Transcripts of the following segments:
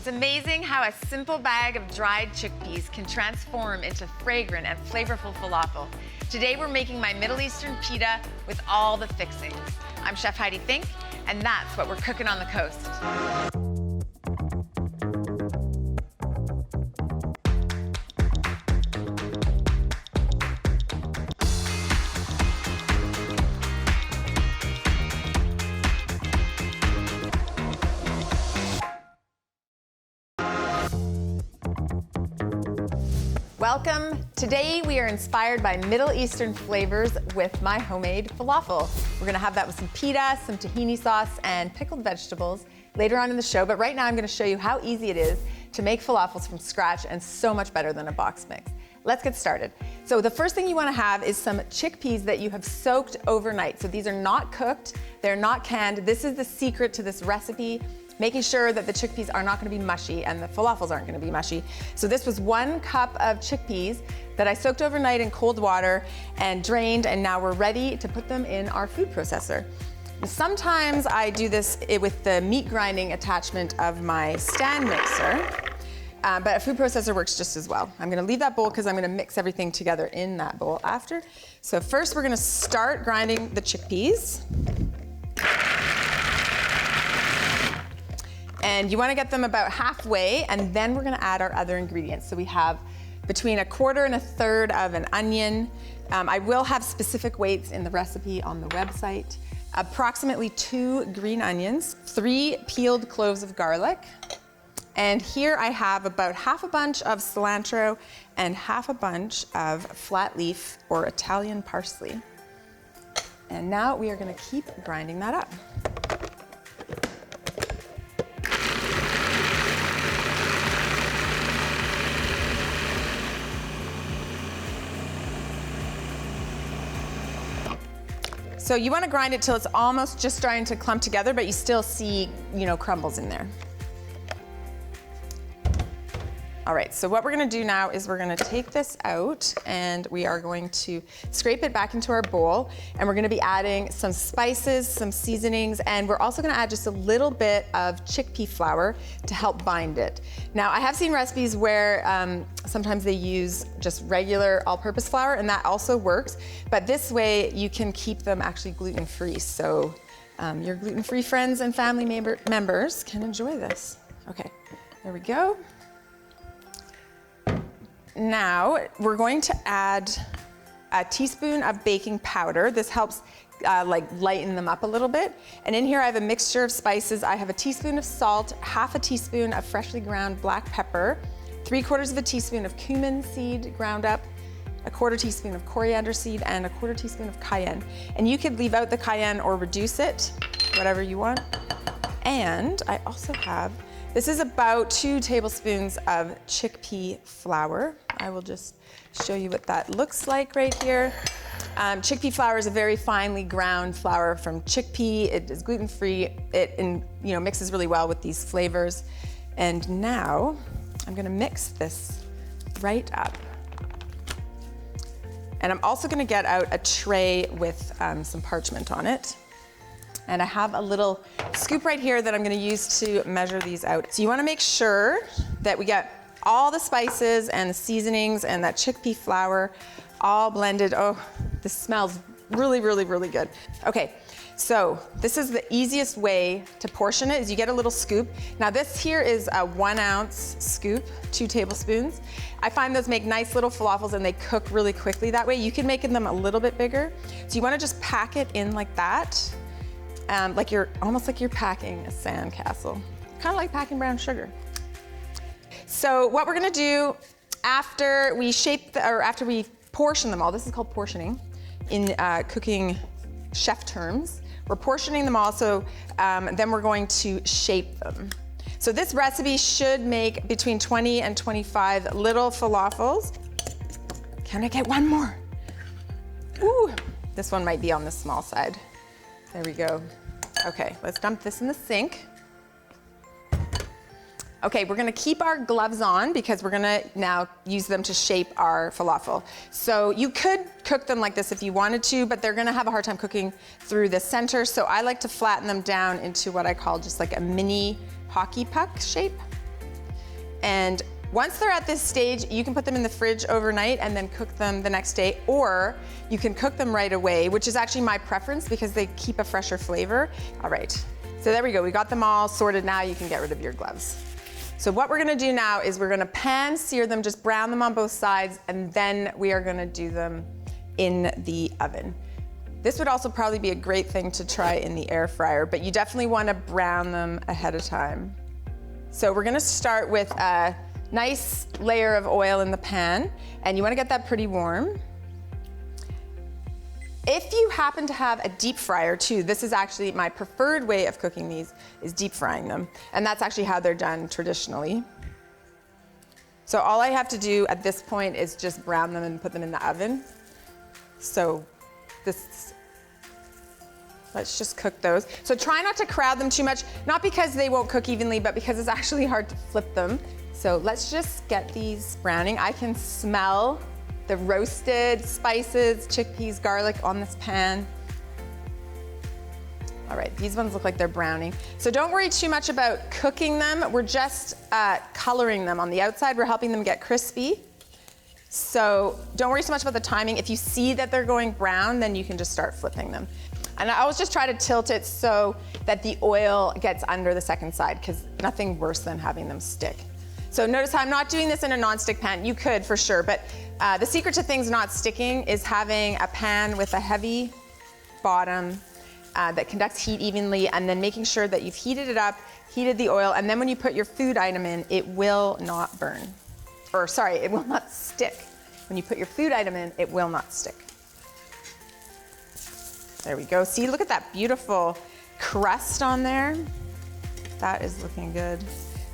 It's amazing how a simple bag of dried chickpeas can transform into fragrant and flavorful falafel. Today we're making my Middle Eastern pita with all the fixings. I'm Chef Heidi Fink, and that's what we're cooking on the coast. Welcome. Today we are inspired by Middle Eastern flavors with my homemade falafel. We're gonna have that with some pita, some tahini sauce, and pickled vegetables later on in the show, but right now I'm gonna show you how easy it is to make falafels from scratch and so much better than a box mix. Let's get started. So the first thing you wanna have is some chickpeas that you have soaked overnight. So these are not cooked, they're not canned. This is the secret to this recipe, making sure that the chickpeas are not gonna be mushy and the falafels aren't gonna be mushy. So this was 1 cup of chickpeas that I soaked overnight in cold water and drained, and now we're ready to put them in our food processor. Sometimes I do this with the meat grinding attachment of my stand mixer, but a food processor works just as well. I'm gonna leave that bowl because I'm gonna mix everything together in that bowl after. So first we're gonna start grinding the chickpeas. And you wanna get them about halfway, and then we're gonna add our other ingredients. So we have between 1/4 and 1/3 of an onion. I will have specific weights in the recipe on the website. Approximately 2 green onions, 3 peeled cloves of garlic. And here I have about half a bunch of cilantro and half a bunch of flat leaf or Italian parsley. And now we are gonna keep grinding that up. So you want to grind it till it's almost just starting to clump together, but you still see, crumbles in there. All right, so what we're gonna do now is we're gonna take this out and we are going to scrape it back into our bowl, and we're gonna be adding some spices, some seasonings, and we're also gonna add just a little bit of chickpea flour to help bind it. Now, I have seen recipes where sometimes they use just regular all-purpose flour, and that also works, but this way you can keep them actually gluten-free, so your gluten-free friends and family members can enjoy this. Okay, there we go. Now, we're going to add a teaspoon of baking powder. This helps lighten them up a little bit. And in here I have a mixture of spices. I have a teaspoon of salt, half a teaspoon of freshly ground black pepper, 3/4 of a teaspoon of cumin seed ground up, 1/4 teaspoon of coriander seed, and 1/4 teaspoon of cayenne. And you could leave out the cayenne or reduce it, whatever you want. And I also have, this is about 2 tablespoons of chickpea flour. I will just show you what that looks like right here. Chickpea flour is a very finely ground flour from chickpea. It is gluten-free. It mixes really well with these flavors. And now I'm gonna mix this right up. And I'm also gonna get out a tray with some parchment on it. And I have a little scoop right here that I'm gonna use to measure these out. So you wanna make sure that we get all the spices and the seasonings and that chickpea flour all blended. Oh, this smells really, really, really good. Okay, so this is the easiest way to portion it, is you get a little scoop. Now this here is a 1 ounce scoop, 2 tablespoons. I find those make nice little falafels and they cook really quickly that way. You can make them a little bit bigger. So you wanna just pack it in like that. Almost like you're packing a sandcastle. Kind of like packing brown sugar. So what we're gonna do after we after we portion them all, this is called portioning in cooking chef terms. We're portioning them all, so then we're going to shape them. So this recipe should make between 20 and 25 little falafels. Can I get one more? Ooh, this one might be on the small side. There we go. Okay, let's dump this in the sink. Okay, we're gonna keep our gloves on because we're gonna now use them to shape our falafel. So you could cook them like this if you wanted to, but they're gonna have a hard time cooking through the center. So I like to flatten them down into what I call just like a mini hockey puck shape. And once they're at this stage, you can put them in the fridge overnight and then cook them the next day, or you can cook them right away, which is actually my preference because they keep a fresher flavor. All right, so there we go. We got them all sorted. Now you can get rid of your gloves. So what we're gonna do now is we're gonna pan sear them, just brown them on both sides, and then we are gonna do them in the oven. This would also probably be a great thing to try in the air fryer, but you definitely wanna brown them ahead of time. So we're gonna start with a nice layer of oil in the pan, and you wanna get that pretty warm. If you happen to have a deep fryer too, this is actually my preferred way of cooking these, is deep frying them. And that's actually how they're done traditionally. So all I have to do at this point is just brown them and put them in the oven. So let's just cook those. So try not to crowd them too much, not because they won't cook evenly, but because it's actually hard to flip them. So let's just get these browning. I can smell the roasted spices, chickpeas, garlic on this pan. All right, these ones look like they're browning. So don't worry too much about cooking them. We're just coloring them on the outside. We're helping them get crispy. So don't worry so much about the timing. If you see that they're going brown, then you can just start flipping them. And I always just try to tilt it so that the oil gets under the second side, because nothing worse than having them stick. So notice how I'm not doing this in a non-stick pan. You could for sure, but the secret to things not sticking is having a pan with a heavy bottom that conducts heat evenly, and then making sure that you've heated it up, heated the oil, and then when you put your food item in, it will not burn. Or sorry, it will not stick. When you put your food item in, it will not stick. There we go. See, look at that beautiful crust on there. That is looking good.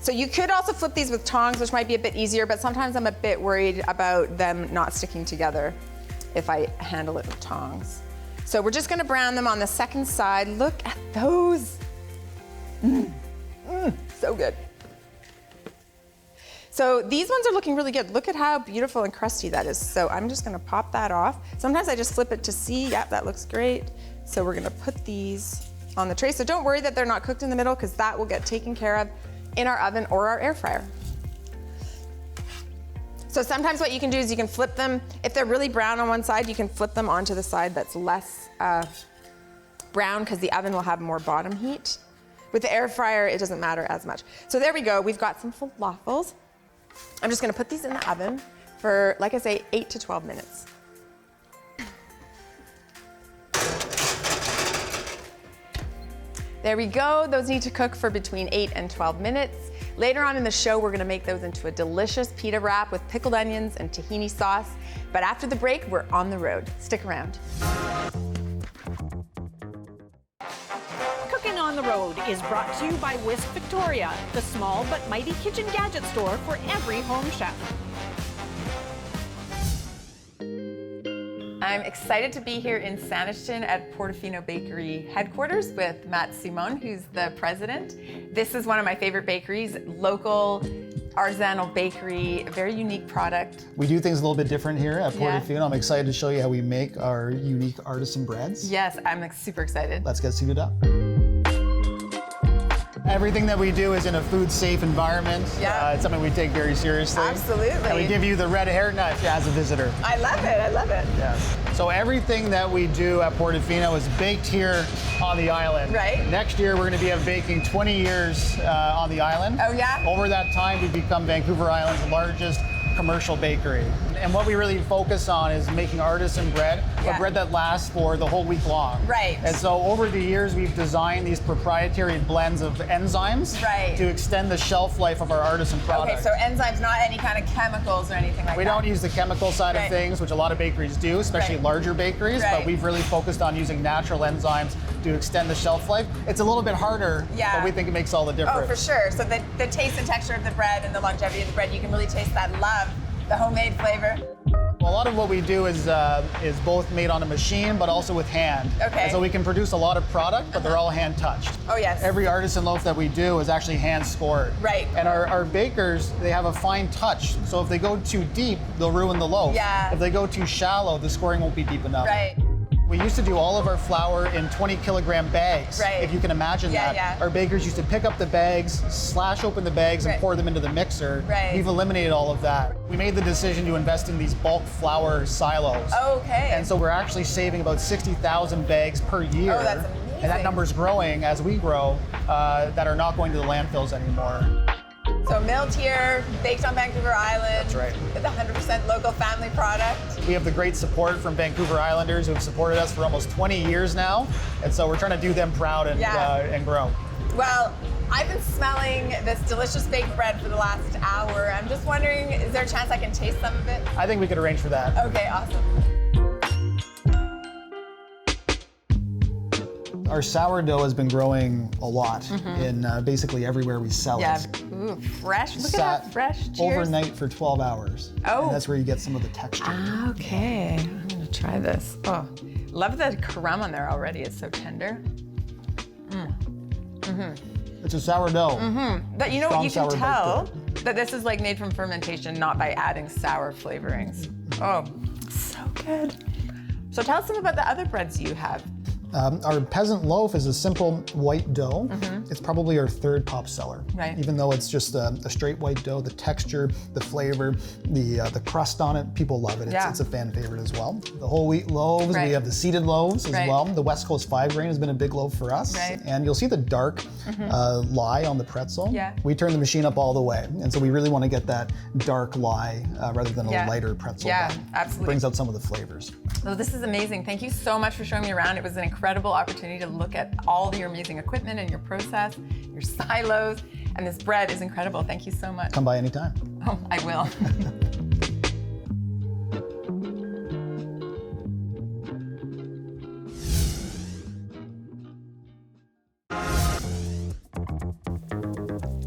So you could also flip these with tongs, which might be a bit easier, but sometimes I'm a bit worried about them not sticking together if I handle it with tongs. So we're just gonna brown them on the second side. Look at those. So good. So these ones are looking really good. Look at how beautiful and crusty that is. So I'm just gonna pop that off. Sometimes I just flip it to see, yep, that looks great. So we're gonna put these on the tray. So don't worry that they're not cooked in the middle, because that will get taken care of in our oven or our air fryer. So sometimes what you can do is you can flip them. If they're really brown on one side, you can flip them onto the side that's less brown, because the oven will have more bottom heat. With the air fryer, it doesn't matter as much. So there we go, we've got some falafels. I'm just gonna put these in the oven for, like I say, 8 to 12 minutes. There we go, those need to cook for between 8 and 12 minutes. Later on in the show, we're gonna make those into a delicious pita wrap with pickled onions and tahini sauce. But after the break, we're on the road. Stick around. Cooking on the Road is brought to you by Whisk Victoria, the small but mighty kitchen gadget store for every home chef. I'm excited to be here in Sanishton at Portofino Bakery headquarters with Matt Simon, who's the president. This is one of my favorite bakeries, local artisanal bakery, a very unique product. We do things a little bit different here at Portofino. Yeah. I'm excited to show you how we make our unique artisan breads. Yes, I'm like super excited. Let's get suited up. Everything that we do is in a food-safe environment. Yeah. It's something we take very seriously. Absolutely. And we give you the red hairnut as a visitor. I love it, I love it. Yeah. So everything that we do at Portofino is baked here on the island. Right. Next year, we're going to be baking 20 years on the island. Oh, yeah? Over that time, we've become Vancouver Island's largest commercial bakery. And what we really focus on is making artisan bread, Yeah. but bread that lasts for the whole week long. Right. And so over the years, we've designed these proprietary blends of enzymes Right. to extend the shelf life of our artisan product. Okay, so enzymes, not any kind of chemicals or anything like that. We don't use the chemical side Right. of things, which a lot of bakeries do, especially Right. larger bakeries, Right. but we've really focused on using natural enzymes to extend the shelf life. It's a little bit harder, Yeah. but we think it makes all the difference. Oh, for sure. So the taste and texture of the bread and the longevity of the bread, you can really taste that love, the homemade flavor. Well, a lot of what we do is both made on a machine, but also with hand. Okay. And so we can produce a lot of product, but they're all hand touched. Oh, yes. Every artisan loaf that we do is actually hand scored. Right. And our bakers, they have a fine touch. So if they go too deep, they'll ruin the loaf. Yeah. If they go too shallow, the scoring won't be deep enough. Right. We used to do all of our flour in 20-kilogram bags, Right. if you can imagine Yeah, that. yeah. Our bakers used to pick up the bags, slash open the bags, and Right. pour them into the mixer. Right. We've eliminated all of that. We made the decision to invest in these bulk flour silos. Okay. And so we're actually saving about 60,000 bags per year. Oh, that's And that amazing. number's growing as we grow, that are not going to the landfills anymore. So milled here, baked on Vancouver Island. That's right. With 100% local family product. We have the great support from Vancouver Islanders who have supported us for almost 20 years now. And so we're trying to do them proud and, and grow. Well, I've been smelling this delicious baked bread for the last hour. I'm just wondering, is there a chance I can taste some of it? I think we could arrange for that. Okay, awesome. Our sourdough has been growing a lot in basically everywhere we sell Yeah. it. Ooh, fresh. Look at Sat that, fresh. Cheers. overnight for 12 hours. Oh. And that's where you get some of the texture. Okay, I'm gonna try this. Oh, love the crumb on there already. It's so tender. It's a sourdough. But you know what? You can Strong sour tell baked that this is like made from fermentation, not by adding sour flavorings. Oh, so good. So tell us some about the other breads you have. Our peasant loaf is a simple white dough. It's probably our third top seller. Right. Even though it's just a straight white dough, the texture, the flavor, the crust on it, people love it. Yeah. It's a fan favorite as well. The whole wheat loaves, Right. we have the seeded loaves as Right. well. The West Coast 5 grain has been a big loaf for us. Right. And you'll see the dark lye on the pretzel. Yeah. We turn the machine up all the way. And so we really want to get that dark lye rather than Yeah. a lighter pretzel. Yeah, that absolutely. brings out some of the flavors. Well, this is amazing. Thank you so much for showing me around. It was an incredible opportunity to look at all your amazing equipment and your process, your silos, and this bread is incredible. Thank you so much. Come by anytime. Oh, I will.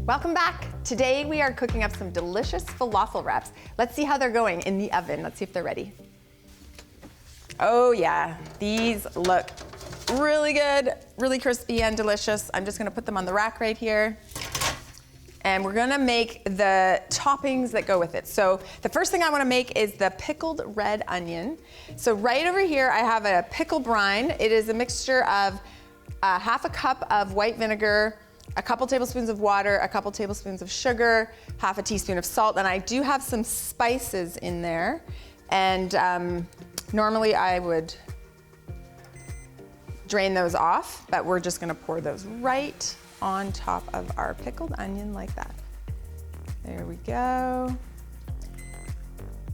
Welcome back. Today we are cooking up some delicious falafel wraps. Let's see how they're going in the oven. Let's see if they're ready. Oh yeah, these look really good, really crispy and delicious. I'm just gonna put them on the rack right here. And we're gonna make the toppings that go with it. So the first thing I wanna make is the pickled red onion. So right over here, I have a pickle brine. It is a mixture of half a cup of white vinegar, a couple tablespoons of water, a couple tablespoons of sugar, half a teaspoon of salt, and I do have some spices in there. And normally I would drain those off, but we're just gonna pour those right on top of our pickled onion like that. There we go.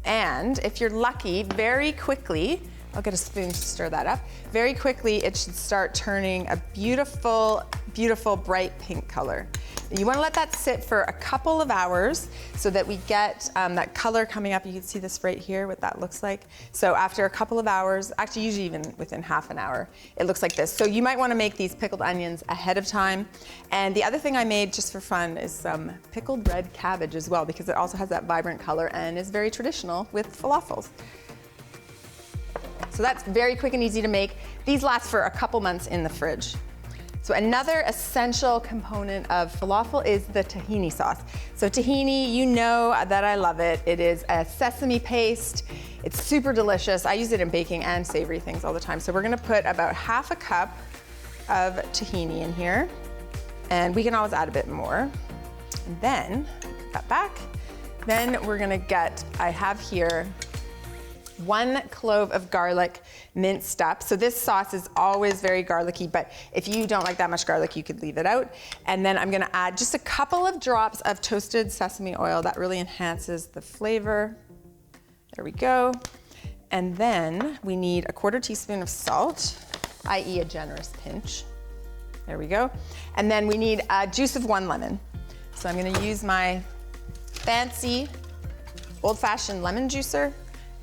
And if you're lucky, very quickly, I'll get a spoon to stir that up. Very quickly, it should start turning a beautiful, beautiful bright pink color. You wanna let that sit for a couple of hours so that we get that color coming up. You can see this right here, what that looks like. So after a couple of hours, actually usually even within half an hour, it looks like this. So you might wanna make these pickled onions ahead of time. And the other thing I made just for fun is some pickled red cabbage as well, because it also has that vibrant color and is very traditional with falafels. So that's very quick and easy to make. These last for a couple months in the fridge. So another essential component of falafel is the tahini sauce. So tahini, you know that I love it. It is a sesame paste. It's super delicious. I use it in baking and savory things all the time. So we're gonna put about half a cup of tahini in here. And we can always add a bit more. And then, put that back. Then we're gonna get, I have here 1 clove of garlic minced up. So this sauce is always very garlicky, but if you don't like that much garlic, you could leave it out. And then I'm gonna add just a couple of drops of toasted sesame oil. That really enhances the flavor. There we go. And then we need a 1/4 teaspoon of salt, i.e. a generous pinch. There we go. And then we need a juice of 1 lemon. So I'm gonna use my fancy old-fashioned lemon juicer.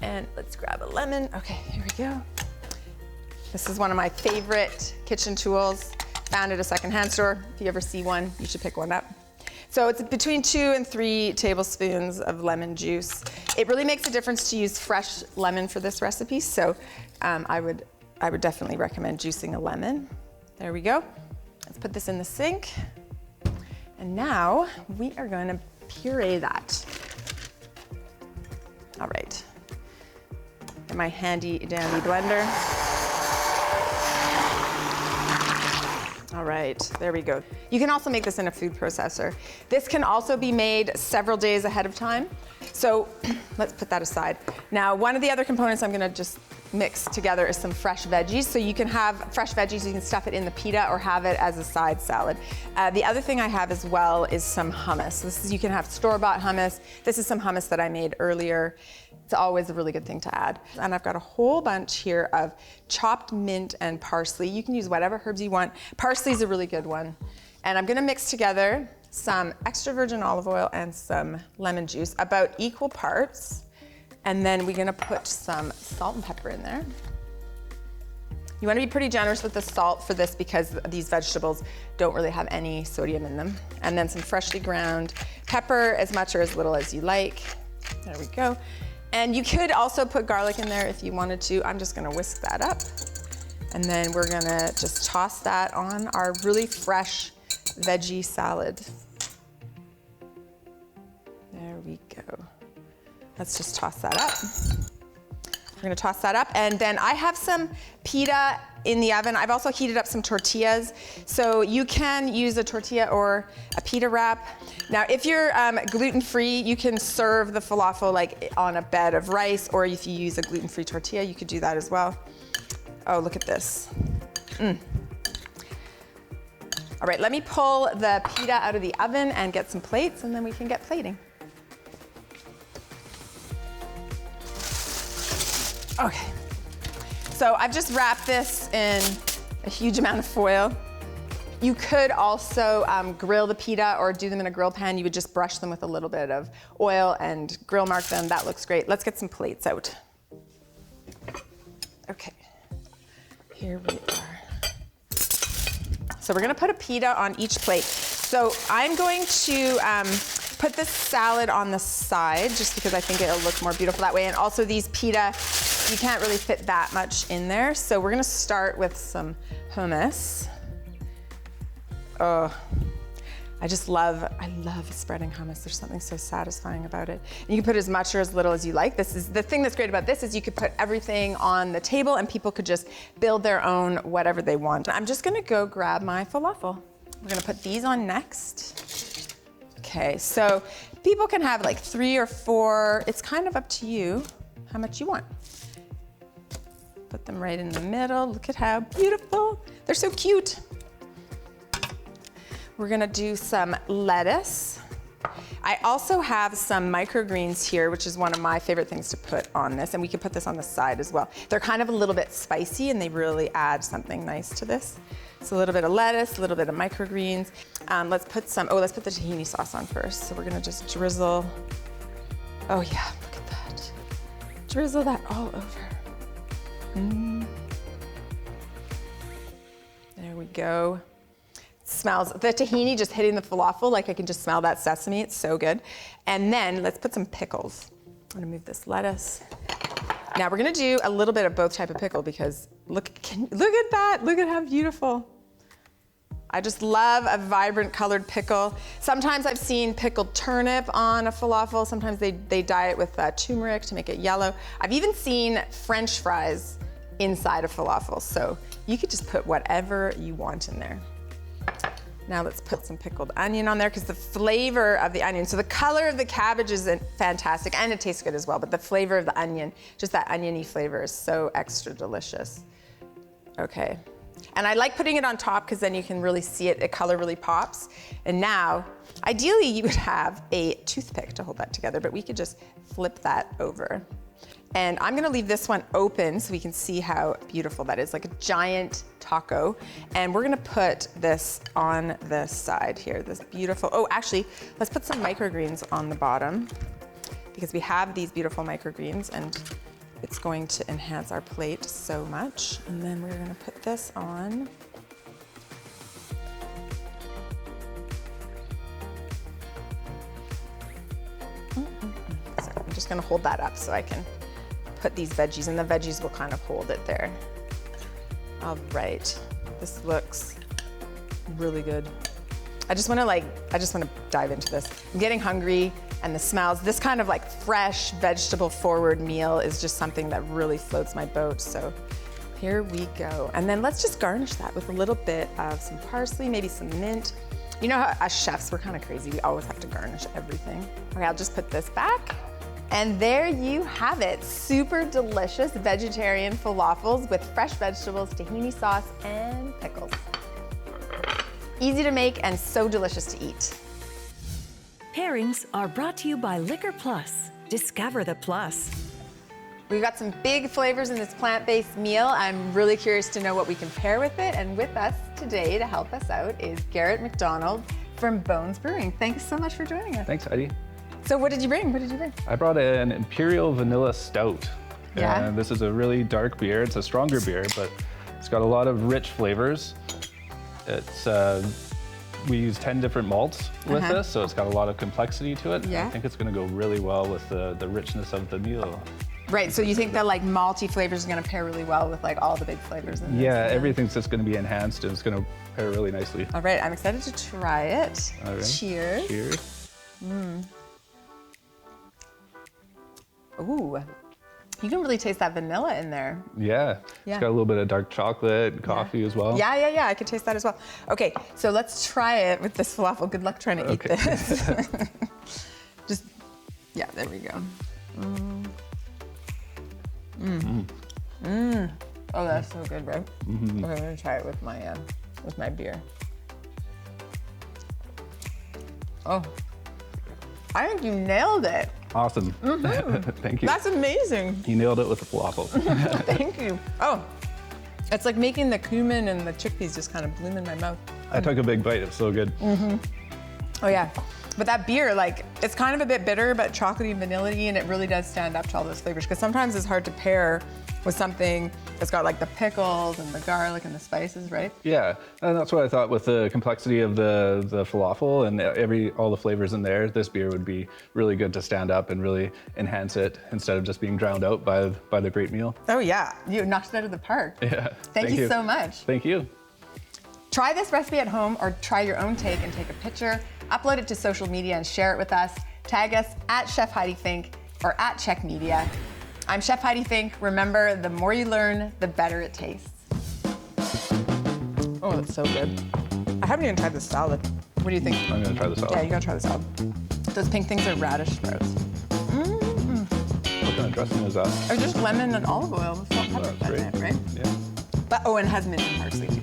And let's grab a lemon. Okay, here we go. This is one of my favorite kitchen tools. Found at a secondhand store. If you ever see one, you should pick one up. So it's between 2 and 3 tablespoons of lemon juice. It really makes a difference to use fresh lemon for this recipe. So I would definitely recommend juicing a lemon. There we go. Let's put this in the sink. And now we are going to puree that. All right. Get my handy dandy blender. All right, there we go. You can also make this in a food processor. This can also be made several days ahead of time. So let's put that aside. Now, one of the other components I'm gonna just mix together is some fresh veggies. So you can have fresh veggies, you can stuff it in the pita or have it as a side salad. The other thing I have as well is some hummus. You can have store-bought hummus. This is some hummus that I made earlier. It's always a really good thing to add. And I've got a whole bunch here of chopped mint and parsley. You can use whatever herbs you want. Parsley is a really good one. And I'm gonna mix together some extra virgin olive oil and some lemon juice, about equal parts. And then we're gonna put some salt and pepper in there. You wanna be pretty generous with the salt for this because these vegetables don't really have any sodium in them. And then some freshly ground pepper, as much or as little as you like. There we go. And you could also put garlic in there if you wanted to. I'm just gonna whisk that up. And then we're gonna just toss that on our really fresh veggie salad. There we go. Let's just toss that up. We're gonna toss that up. And then I have some pita in the oven. I've also heated up some tortillas. So you can use a tortilla or a pita wrap. Now, if you're gluten-free, you can serve the falafel like on a bed of rice, or if you use a gluten-free tortilla, you could do that as well. Oh, look at this. All right, let me pull the pita out of the oven and get some plates, and then we can get plating. Okay, so I've just wrapped this in a huge amount of foil. You could also grill the pita or do them in a grill pan. You would just brush them with a little bit of oil and grill mark them. That looks great. Let's get some plates out. Okay, here we are. So we're gonna put a pita on each plate. So I'm going to put this salad on the side just because I think it'll look more beautiful that way. And also these pita, you can't really fit that much in there. So we're gonna start with some hummus. Oh, I love spreading hummus. There's something so satisfying about it. And you can put as much or as little as you like. This is the thing that's great about this is you could put everything on the table and people could just build their own whatever they want. I'm just gonna go grab my falafel. We're gonna put these on next. Okay, so people can have like 3 or 4. It's kind of up to you how much you want. Put them right in the middle. Look at how beautiful. They're so cute. We're gonna do some lettuce. I also have some microgreens here, which is one of my favorite things to put on this, and we can put this on the side as well. They're kind of a little bit spicy and they really add something nice to this. So a little bit of lettuce, a little bit of microgreens. Let's put the tahini sauce on first. So we're gonna just drizzle. Oh yeah, look at that. Drizzle that all over. There we go. Smells, the tahini just hitting the falafel, like I can just smell that sesame, it's so good. And then let's put some pickles. I'm gonna move this lettuce. Now we're gonna do a little bit of both type of pickle because look at that, look at how beautiful. I just love a vibrant colored pickle. Sometimes I've seen pickled turnip on a falafel. Sometimes they dye it with turmeric to make it yellow. I've even seen French fries inside a falafel. So you could just put whatever you want in there. Now let's put some pickled onion on there because the flavor of the onion, so the color of the cabbage is fantastic and it tastes good as well, but the flavor of the onion, just that oniony flavor is so extra delicious. Okay, and I like putting it on top because then you can really see it, the color really pops. And now, ideally you would have a toothpick to hold that together, but we could just flip that over. And I'm gonna leave this one open so we can see how beautiful that is, like a giant taco. And we're gonna put this on this side here, this beautiful, oh, actually, let's put some microgreens on the bottom because we have these beautiful microgreens and it's going to enhance our plate so much. And then we're gonna put this on. So I'm just gonna hold that up so I can put these veggies, and the veggies will kind of hold it there. All right, this looks really good. I just wanna dive into this. I'm getting hungry, and the smells, this kind of like fresh vegetable forward meal is just something that really floats my boat. So Here we go. And then let's just garnish that with a little bit of some parsley, maybe some mint. You know how as chefs, we're kind of crazy. We always have to garnish everything. Okay, I'll just put this back. And there you have it. Super delicious vegetarian falafels with fresh vegetables, tahini sauce, and pickles. Easy to make and so delicious to eat. Pairings are brought to you by Liquor Plus. Discover the plus. We've got some big flavors in this plant-based meal. I'm really curious to know what we can pair with it. And with us today to help us out is Garrett McDonald from Bones Brewing. Thanks so much for joining us. Thanks, Heidi. So what did you bring? What did you bring? I brought an Imperial Vanilla Stout. Yeah. And this is a really dark beer. It's a stronger beer, but it's got a lot of rich flavors. It's we use 10 different malts with this, so it's got a lot of complexity to it. Yeah. I think it's going to go really well with the richness of the meal. Right, so you think that like malty flavors are gonna pair really well with like all the big flavors in this? Yeah, everything's just going to be enhanced and it's going to pair really nicely. All right, I'm excited to try it. All right. Cheers. Cheers. Ooh, you can really taste that vanilla in there. Yeah. Yeah. It's got a little bit of dark chocolate and coffee as well. Yeah, I could taste that as well. Okay, so let's try it with this falafel. Good luck trying to eat this. Just, yeah, there we go. Oh, that's so good, right? Okay, I'm gonna try it with my beer. Oh, I think you nailed it. Awesome. Thank you. That's amazing. You nailed it with the falafel. Thank you. Oh, it's like making the cumin and the chickpeas just kind of bloom in my mouth. I took a big bite. It's so good. Oh yeah, but that beer, like, it's kind of a bit bitter, but chocolatey and vanilla-y, and it really does stand up to all those flavors, because sometimes it's hard to pair with something that's got like the pickles and the garlic and the spices, right? Yeah, and that's what I thought with the complexity of the falafel and all the flavors in there. This beer would be really good to stand up and really enhance it instead of just being drowned out by the great meal. Oh yeah, you knocked it out of the park. Yeah. Thank you so much. Thank you. Try this recipe at home or try your own take and take a picture, upload it to social media and share it with us. Tag us at Chef Heidi Fink or at CHEK Media. I'm Chef Heidi Fink. Remember, the more you learn, the better it tastes. Oh, that's so good. I haven't even tried the salad. What do you think? I'm gonna try the salad. Yeah, you gotta try the salad. Those pink things are radish sprouts. What kind of dressing is that? Or just lemon and olive oil with salt and pepper. That's That's it, right? Yeah. But, oh, and it has mint and parsley too.